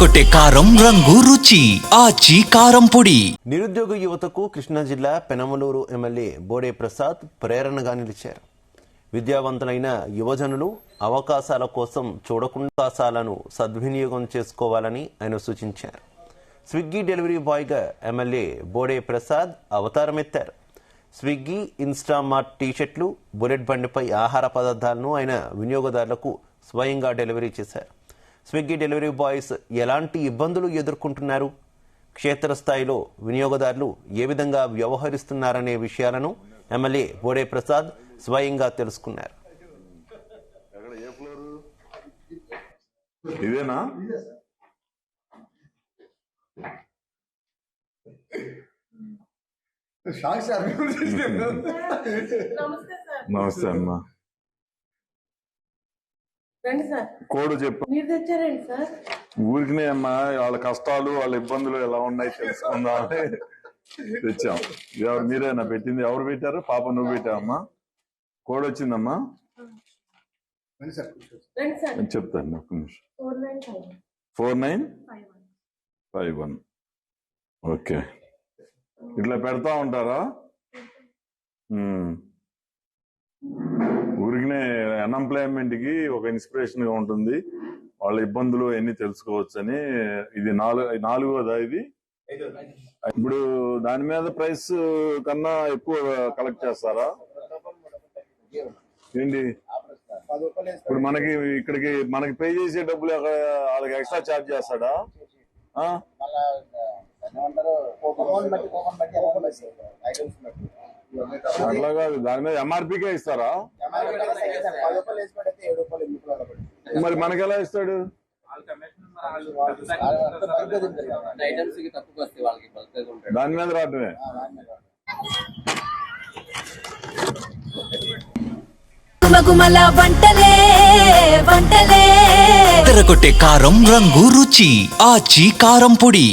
తెరకొట్టే కారం రంగు రుచి ఆచి కారం పొడి. నిరుద్యోగ యువతకు కృష్ణా జిల్లా పెనమలూరు ఎమ్మెల్యే బోడే ప్రసాద్ ప్రేరణగా నిలిచారు. విద్యావంతులైన యువజనులు అవకాశాల కోసం చూడకుండా అవకాశాలను సద్వినియోగం చేసుకోవాలని ఆయన సూచించారు. స్విగ్గీ డెలివరీ బాయ్గా ఎమ్మెల్యే బోడే ప్రసాద్ అవతారమెత్తారు. స్విగ్గీ, ఇన్స్టామార్ట్ టీషర్ట్లు, బుల్లెట్ బండిపై ఆహార పదార్థాలను ఆయన వినియోగదారులకు స్వయంగా డెలివరీ చేశారు. స్విగ్గీ డెలివరీ బాయ్స్ ఎలాంటి ఇబ్బందులు ఎదుర్కొంటున్నారు, క్షేత్రస్థాయిలో వినియోగదారులు ఏ విధంగా వ్యవహరిస్తున్నారనే విషయాలను ఎమ్మెల్యే బోడే ప్రసాద్ స్వయంగా తెలుసుకున్నారు. ఇదేనా నమస్తే అమ్మా. కోడు చెప్పు. మీరు తెచ్చారండి సార్? ఊరికినే అమ్మా, వాళ్ళ కష్టాలు వాళ్ళ ఇబ్బందులు ఎలా ఉన్నాయి తెలుసుకుందామని తెచ్చాం. ఎవరు మీరేనా పెట్టింది? ఎవరు పెట్టారు? పాప నువ్వు పెట్టావమ్మా? కోడ్ వచ్చిందమ్మా, చెప్తాను ఒక్క నిమిషం. 4951. ఓకే, ఇట్లా పెడతా ఉంటారా? ఊరికినే అన్ఎంప్లాయ్మెంట్ కి ఒక ఇన్స్పిరేషన్ గా ఉంటుంది. వాళ్ళ ఇబ్బందులు ఎన్ని తెలుసుకోవచ్చు అని. ఇది నాలుగోదా? ఇది ఇప్పుడు దాని మీద ప్రైస్ కన్నా ఎక్కువ కలెక్ట్ చేస్తారా ఏంటి? ఇప్పుడు మనకి ఇక్కడికి మనకి పే చేసే డబ్బులు వాళ్ళకి ఎక్స్ట్రా ఛార్జ్ చేస్తాడా? అట్లా కాదు, దాని మీద ఎంఆర్పీకే ఇస్తారా? మరి మనకి ఎలా ఇస్తాడు? దాని మీద రావటమే. తెరకొట్టే కారం రంగు రుచి ఆచి కారం పొడి.